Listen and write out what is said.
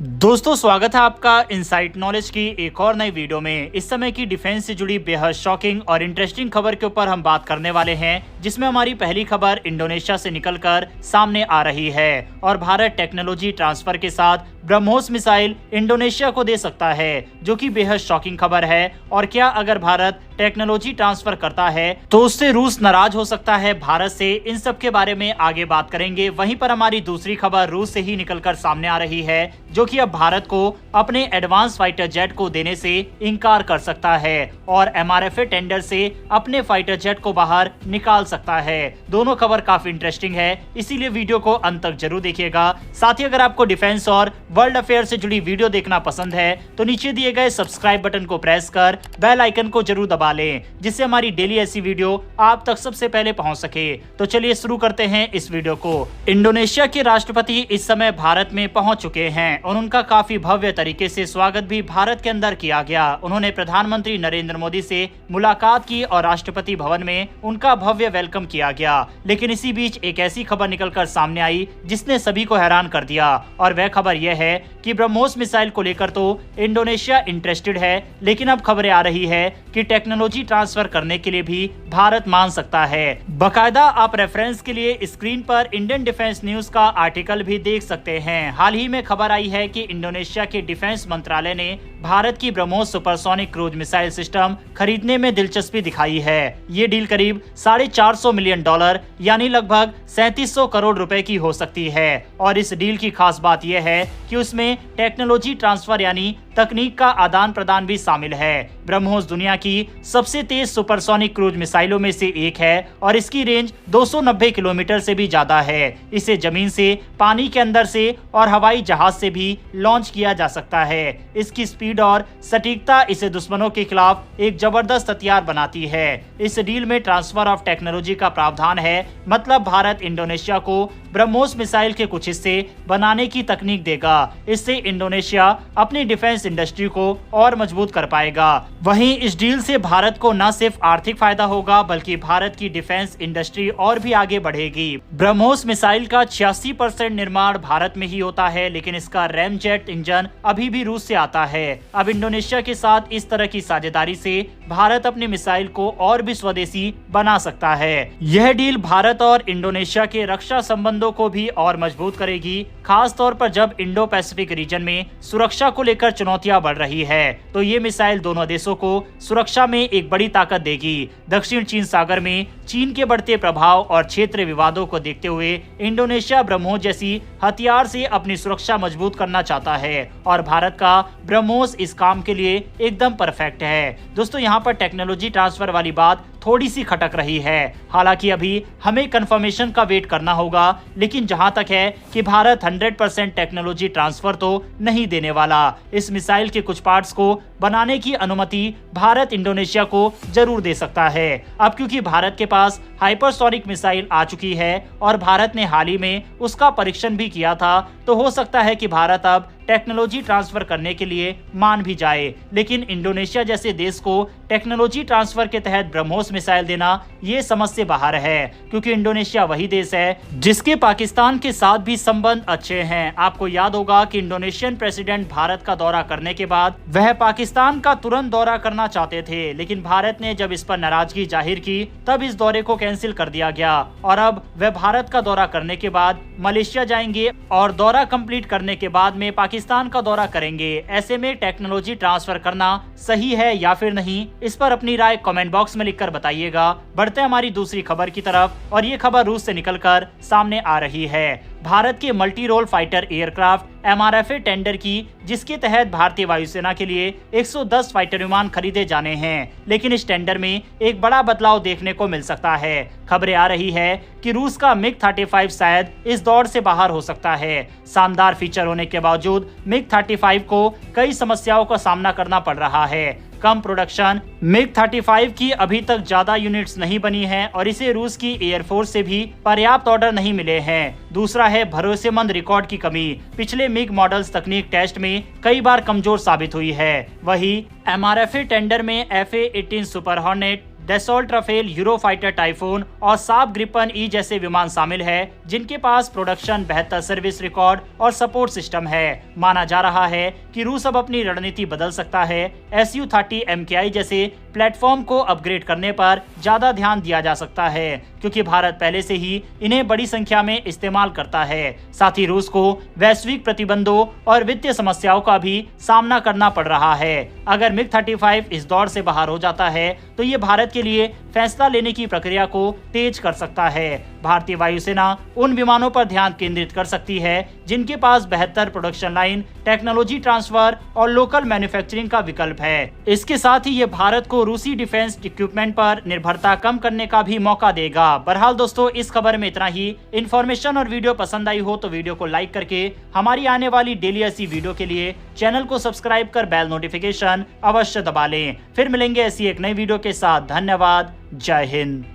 दोस्तों स्वागत है आपका इनसाइट नॉलेज की एक और नई वीडियो में। इस समय की डिफेंस से जुड़ी बेहद शॉकिंग और इंटरेस्टिंग खबर के ऊपर हम बात करने वाले हैं, जिसमें हमारी पहली खबर इंडोनेशिया से निकलकर सामने आ रही है और भारत टेक्नोलॉजी ट्रांसफर के साथ ब्रह्मोस मिसाइल इंडोनेशिया को दे सकता है, जो कि बेहद शॉकिंग खबर है। और क्या अगर भारत टेक्नोलॉजी ट्रांसफर करता है तो उससे रूस नाराज हो सकता है भारत से, इन सब के बारे में आगे बात करेंगे। वहीं पर हमारी दूसरी खबर रूस से ही निकलकर सामने आ रही है, जो कि अब भारत को अपने एडवांस फाइटर जेट को देने से इनकार कर सकता है और MRFA टेंडर से अपने फाइटर जेट को बाहर निकाल सकता है। दोनों खबर काफी इंटरेस्टिंग है, इसीलिए वीडियो को अंत तक जरूर देखिएगा। साथ ही अगर आपको डिफेंस और वर्ल्ड अफेयर से जुड़ी वीडियो देखना पसंद है तो नीचे दिए गए सब्सक्राइब बटन को प्रेस कर बेल आइकन को जरूर दबा लें, जिससे हमारी डेली ऐसी वीडियो आप तक सबसे पहले पहुंच सके। तो चलिए शुरू करते हैं इस वीडियो को। इंडोनेशिया के राष्ट्रपति इस समय भारत में पहुंच चुके हैं और उनका काफी भव्य तरीके से स्वागत भी भारत के अंदर किया गया। उन्होंने प्रधानमंत्री नरेंद्र मोदी से मुलाकात की और राष्ट्रपति भवन में उनका भव्य वेलकम किया गया। लेकिन इसी बीच एक ऐसी खबर निकलकर सामने आई जिसने सभी को हैरान कर दिया, और वह खबर यह है कि ब्रह्मोस मिसाइल को लेकर तो इंडोनेशिया इंटरेस्टेड है, लेकिन अब खबरें आ रही है कि टेक्नोलॉजी ट्रांसफर करने के लिए भी भारत मान सकता है। बकायदा आप रेफरेंस के लिए स्क्रीन पर इंडियन डिफेंस न्यूज का आर्टिकल भी देख सकते हैं। हाल ही में खबर आई है कि इंडोनेशिया के डिफेंस मंत्रालय ने भारत की BrahMos supersonic cruise missile system खरीदने में दिलचस्पी दिखाई है। ये डील करीब $450 मिलियन यानी लगभग 3700 करोड़ रुपए की हो सकती है। और इस डील की खास बात यह है कि उसमें टेक्नोलॉजी ट्रांसफर यानी तकनीक का आदान प्रदान भी शामिल है। ब्रह्मोस दुनिया की सबसे तेज सुपरसोनिक क्रूज मिसाइलों में से एक है और इसकी रेंज 290 किलोमीटर से भी ज्यादा है। इसे जमीन से, पानी के अंदर से और हवाई जहाज से भी लॉन्च किया जा सकता है। इसकी स्पीड और सटीकता इसे दुश्मनों के खिलाफ एक जबरदस्त हथियार बनाती है। इस डील में ट्रांसफर ऑफ टेक्नोलॉजी का प्रावधान है, मतलब भारत इंडोनेशिया को ब्रह्मोस मिसाइल के कुछ हिस्से बनाने की तकनीक देगा। इससे इंडोनेशिया अपनी डिफेंस इंडस्ट्री को और मजबूत कर पाएगा। वहीं इस डील से भारत को न सिर्फ आर्थिक फायदा होगा, बल्कि भारत की डिफेंस इंडस्ट्री और भी आगे बढ़ेगी। ब्रह्मोस मिसाइल का 86% निर्माण भारत में ही होता है, लेकिन इसका रैमजेट इंजन अभी भी रूस से आता है। अब इंडोनेशिया के साथ इस तरह की साझेदारी से भारत अपनी मिसाइल को और भी स्वदेशी बना सकता है। यह डील भारत और इंडोनेशिया के रक्षा संबंधों को भी और मजबूत करेगी, खास तौर पर जब इंडो पैसिफिक रीजन में सुरक्षा को लेकर चुनौतियां बढ़ रही है। तो ये मिसाइल दोनों देशों को सुरक्षा में एक बड़ी ताकत देगी। दक्षिण चीन सागर में चीन के बढ़ते प्रभाव और क्षेत्रीय विवादों को देखते हुए इंडोनेशिया ब्रह्मोस जैसी हथियार से अपनी सुरक्षा मजबूत करना चाहता है और भारत का ब्रह्मोस इस काम के लिए एकदम परफेक्ट है। दोस्तों यहाँ पर टेक्नोलॉजी ट्रांसफर वाली बात थोड़ी सी खटक रही है, हालांकि अभी हमें कंफर्मेशन का वेट करना होगा। लेकिन जहां तक है कि भारत 100% टेक्नोलॉजी ट्रांसफर तो नहीं देने वाला। इस मिसाइल के कुछ पार्ट्स को बनाने की अनुमति भारत इंडोनेशिया को जरूर दे सकता है। अब क्योंकि भारत के पास हाइपरसोनिक मिसाइल आ चुकी है और भारत ने हाल ही में उसका परीक्षण भी किया था, तो हो सकता है कि भारत अब टेक्नोलॉजी ट्रांसफर करने के लिए मान भी जाए। लेकिन इंडोनेशिया जैसे देश को टेक्नोलॉजी ट्रांसफर के तहत ब्रह्मोस मिसाइल देना ये समझ से बाहर है, क्योंकि इंडोनेशिया वही देश है जिसके पाकिस्तान के साथ भी संबंध अच्छे हैं। आपको याद होगा कि इंडोनेशियन प्रेसिडेंट भारत का दौरा करने के बाद वह पाकिस्तान का तुरंत दौरा करना चाहते थे, लेकिन भारत ने जब इस पर नाराजगी जाहिर की तब इस दौरे को कैंसिल कर दिया गया। और अब वह भारत का दौरा करने के बाद मलेशिया जाएंगे और दौरा कंप्लीट करने के बाद में पाकिस्तान का दौरा करेंगे। ऐसे में टेक्नोलॉजी ट्रांसफर करना सही है या फिर नहीं, इस पर अपनी राय कमेंट बॉक्स में लिखकर बताइएगा। बढ़ते हैं हमारी दूसरी खबर की तरफ, और ये खबर रूस से निकलकर सामने आ रही है। भारत के multi role fighter aircraft MRFA tender की, जिसके तहत भारतीय वायुसेना के लिए 110 फाइटर विमान खरीदे जाने हैं। लेकिन इस टेंडर में एक बड़ा बदलाव देखने को मिल सकता है। खबरें आ रही है कि रूस का MiG-35 शायद इस दौड़ से बाहर हो सकता है। शानदार फीचर होने के बावजूद MiG-35 को कई समस्याओं का सामना करना पड़ रहा है। कम प्रोडक्शन, MiG-35 की अभी तक ज्यादा यूनिट्स नहीं बनी हैं और इसे रूस की एयरफोर्स से भी पर्याप्त ऑर्डर नहीं मिले हैं। दूसरा है भरोसेमंद रिकॉर्ड की कमी। पिछले MiG मॉडल्स तकनीक टेस्ट में कई बार कमजोर साबित हुई है। वही MRFA टेंडर में FA-18 super hornet Dassault Rafale, Eurofighter Typhoon और साब ग्रिपन ई जैसे विमान शामिल है, जिनके पास प्रोडक्शन, बेहतर सर्विस रिकॉर्ड और सपोर्ट सिस्टम है। माना जा रहा है कि रूस अब अपनी रणनीति बदल सकता है। Su-30 MKI जैसे प्लेटफॉर्म को अपग्रेड करने पर ज्यादा ध्यान दिया जा सकता है, क्योंकि भारत पहले से ही इन्हें बड़ी संख्या में इस्तेमाल करता है। साथ ही रूस को वैश्विक प्रतिबंधों और वित्तीय समस्याओं का भी सामना करना पड़ रहा है। अगर MiG-35 इस दौर से बाहर हो जाता है तो ये भारत के लिए फैसला लेने की प्रक्रिया को तेज कर सकता है। भारतीय वायुसेना उन विमानों पर ध्यान केंद्रित कर सकती है जिनके पास बेहतर प्रोडक्शन लाइन, टेक्नोलॉजी ट्रांसफर और लोकल मैन्युफैक्चरिंग का विकल्प है। इसके साथ ही ये भारत को रूसी डिफेंस इक्विपमेंट पर निर्भरता कम करने का भी मौका देगा। बहरहाल दोस्तों, इस खबर में इतना ही। इन्फॉर्मेशन और वीडियो पसंद आई हो तो वीडियो को लाइक करके हमारी आने वाली डेली ऐसी वीडियो के लिए चैनल को सब्सक्राइब कर बेल नोटिफिकेशन अवश्य दबा लें। फिर मिलेंगे ऐसी एक नई वीडियो के साथ। धन्यवाद। जय हिंद।